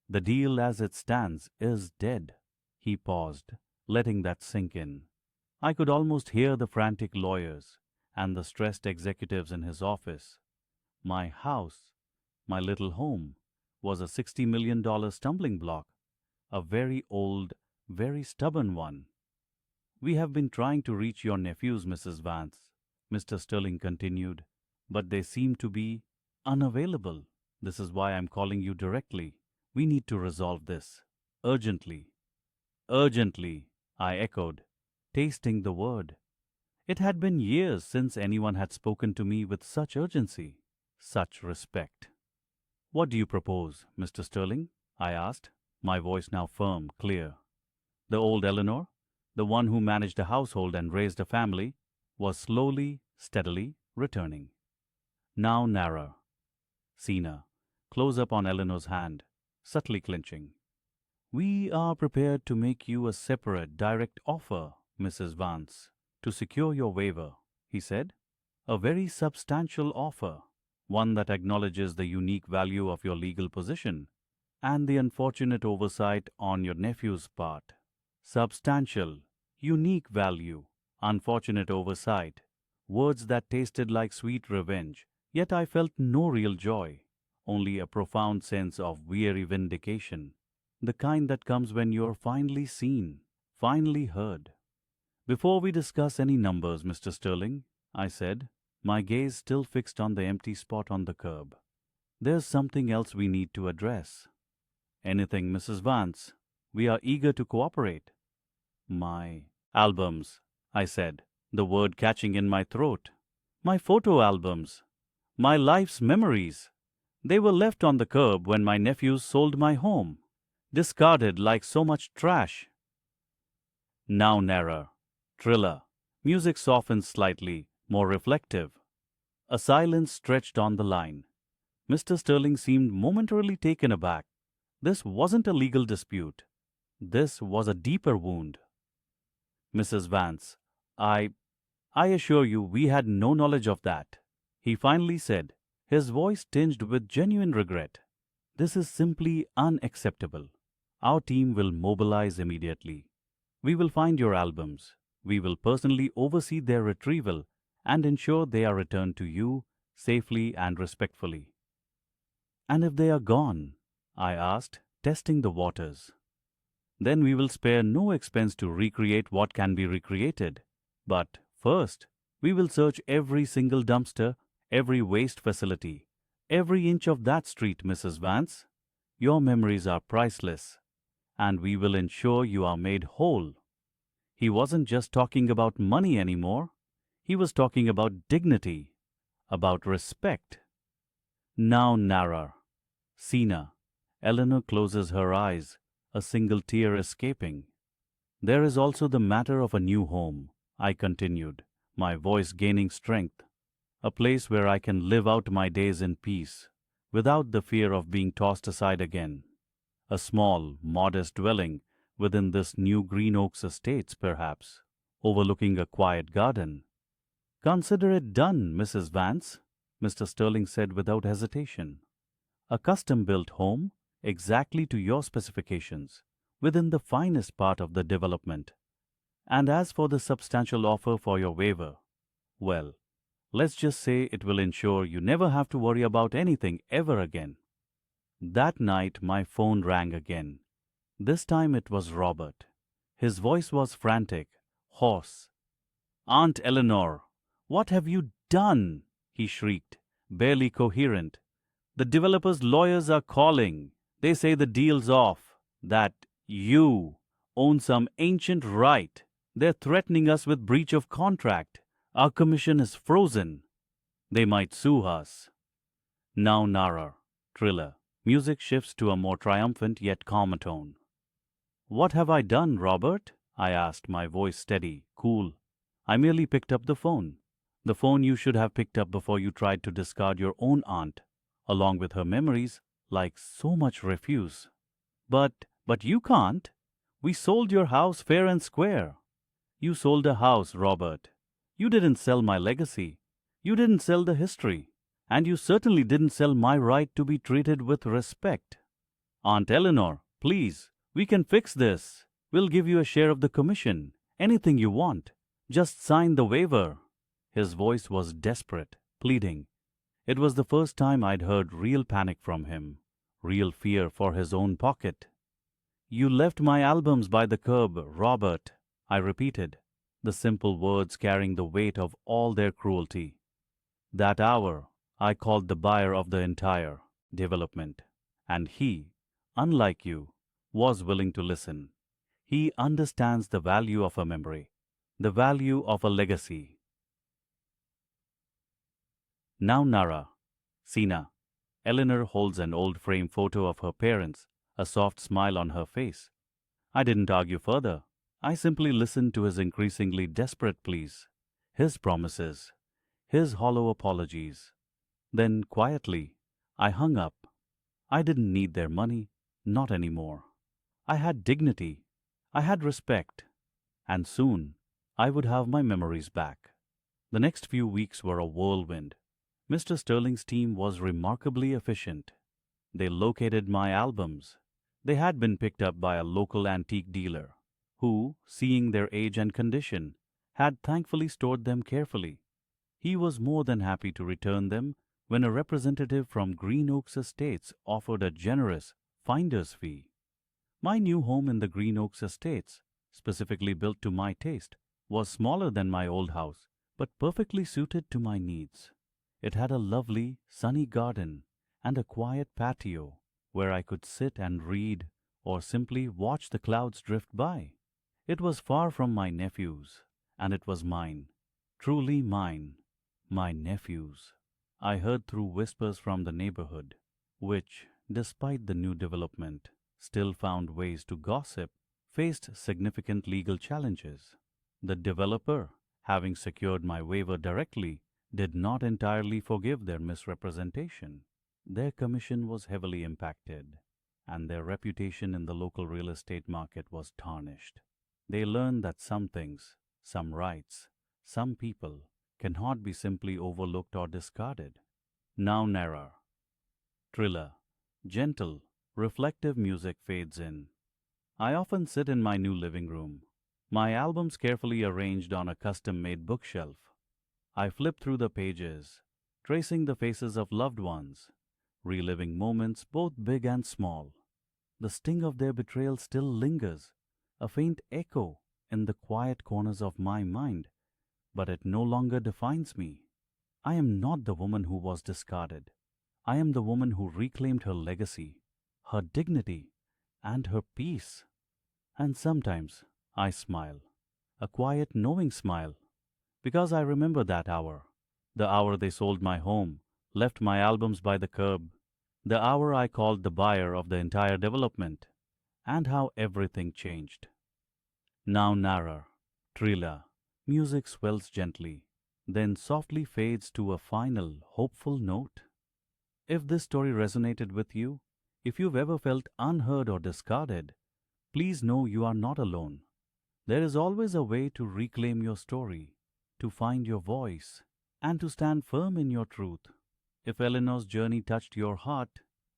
S1: The deal as it stands is dead. He paused, letting that sink in. I could almost hear the frantic lawyers and the stressed executives in his office. My house, my little home, was a $60 million stumbling block, a very old, very stubborn one. We have been trying to reach your nephews, Mrs. Vance, Mr. Sterling continued, but they seem to be unavailable. This is why I'm calling you directly. We need to resolve this. Urgently. Urgently, I echoed, tasting the word. It had been years since anyone had spoken to me with such urgency, such respect. What do you propose, Mr. Sterling? I asked, my voice now firm, clear. The old Eleanor, the one who managed a household and raised a family, was slowly, steadily returning. Now narrower. Sina, close up on Eleanor's hand, subtly clinching. We are prepared to make you a separate, direct offer, Mrs. Vance, to secure your waiver, he said. A very substantial offer, one that acknowledges the unique value of your legal position and the unfortunate oversight on your nephew's part. Substantial, unique value, unfortunate oversight, words that tasted like sweet revenge, yet I felt no real joy, only a profound sense of weary vindication, the kind that comes when you're finally seen, finally heard. Before we discuss any numbers, Mr. Sterling, I said, my gaze still fixed on the empty spot on the curb. There's something else we need to address. Anything, Mrs. Vance. We are eager to cooperate. My albums, I said, the word catching in my throat. My photo albums. My life's memories. They were left on the curb when my nephews sold my home, discarded like so much trash. Now narrower. Triller. Music softened slightly, more reflective. A silence stretched on the line. Mr. Sterling seemed momentarily taken aback. This wasn't a legal dispute. This was a deeper wound. Mrs. Vance, I assure you we had no knowledge of that, he finally said, his voice tinged with genuine regret. This is simply unacceptable. Our team will mobilize immediately. We will find your albums. We will personally oversee their retrieval and ensure they are returned to you safely and respectfully. And if they are gone? I asked, testing the waters. Then we will spare no expense to recreate what can be recreated. But first, we will search every single dumpster, every waste facility, every inch of that street, Mrs. Vance. Your memories are priceless, and we will ensure you are made whole. He wasn't just talking about money anymore. He was talking about dignity, about respect. Now narrower. Sina. Eleanor closes her eyes, a single tear escaping. There is also the matter of a new home, I continued, my voice gaining strength. A place where I can live out my days in peace, without the fear of being tossed aside again. A small, modest dwelling within this new Green Oaks estates, perhaps, overlooking a quiet garden. Consider it done, Mrs. Vance, Mr. Sterling said without hesitation. A custom-built home, exactly to your specifications, within the finest part of the development. And as for the substantial offer for your waiver, well, let's just say it will ensure you never have to worry about anything ever again. That night my phone rang again. This time it was Robert. His voice was frantic, hoarse. "Aunt Eleanor, what have you done?" he shrieked, barely coherent. "The developer's lawyers are calling. They say the deal's off. That you own some ancient right. They're threatening us with breach of contract. Our commission is frozen. They might sue us. Now Nara, thriller. Music shifts to a more triumphant yet calm tone. What have I done, Robert? I asked, my voice steady, cool. I merely picked up the phone. The phone you should have picked up before you tried to discard your own aunt, along with her memories, like so much refuse. But you can't. We sold your house fair and square. You sold a house, Robert. You didn't sell my legacy. You didn't sell the history. And you certainly didn't sell my right to be treated with respect. Aunt Eleanor, please, we can fix this. We'll give you a share of the commission. Anything you want. Just sign the waiver. His voice was desperate, pleading. It was the first time I'd heard real panic from him, real fear for his own pocket. You left my albums by the curb, Robert, I repeated, the simple words carrying the weight of all their cruelty. That hour, I called the buyer of the entire development, and he, unlike you, was willing to listen. He understands the value of a memory, the value of a legacy. Now Nara, Sina. Eleanor holds an old frame photo of her parents, a soft smile on her face. I didn't argue further. I simply listened to his increasingly desperate pleas, his promises, his hollow apologies. Then, quietly, I hung up. I didn't need their money, not anymore. I had dignity, I had respect, and soon I would have my memories back. The next few weeks were a whirlwind. Mr. Sterling's team was remarkably efficient. They located my albums. They had been picked up by a local antique dealer, who, seeing their age and condition, had thankfully stored them carefully. He was more than happy to return them when a representative from Green Oaks Estates offered a generous finder's fee. My new home in the Green Oaks Estates, specifically built to my taste, was smaller than my old house, but perfectly suited to my needs. It had a lovely, sunny garden and a quiet patio where I could sit and read or simply watch the clouds drift by. It was far from my nephews, and it was mine, truly mine, my nephews. I heard through whispers from the neighborhood, which, despite the new development, still found ways to gossip, faced significant legal challenges. The developer, having secured my waiver directly, did not entirely forgive their misrepresentation. Their commission was heavily impacted, and their reputation in the local real estate market was tarnished. They learned that some things, some rights, some people cannot be simply overlooked or discarded. Now Nara. Thriller. Gentle, reflective music fades in. I often sit in my new living room, my albums carefully arranged on a custom-made bookshelf. I flip through the pages, tracing the faces of loved ones, reliving moments both big and small. The sting of their betrayal still lingers, a faint echo in the quiet corners of my mind, but it no longer defines me. I am not the woman who was discarded. I am the woman who reclaimed her legacy, her dignity, and her peace. And sometimes I smile, a quiet knowing smile, because I remember that hour, the hour they sold my home, left my albums by the curb, the hour I called the buyer of the entire development, and how everything changed. Now Nara, Trila, music swells gently, then softly fades to a final, hopeful note. If this story resonated with you, if you've ever felt unheard or discarded, please know you are not alone. There is always a way to reclaim your story, to find your voice, and to stand firm in your truth. If Eleanor's journey touched your heart,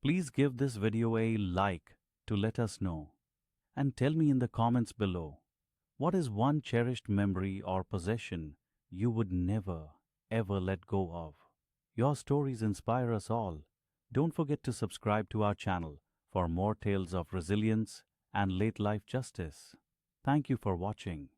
S1: please give this video a like to let us know. And tell me in the comments below, what is one cherished memory or possession you would never, ever let go of? Your stories inspire us all. Don't forget to subscribe to our channel for more tales of resilience and late life justice. Thank you for watching.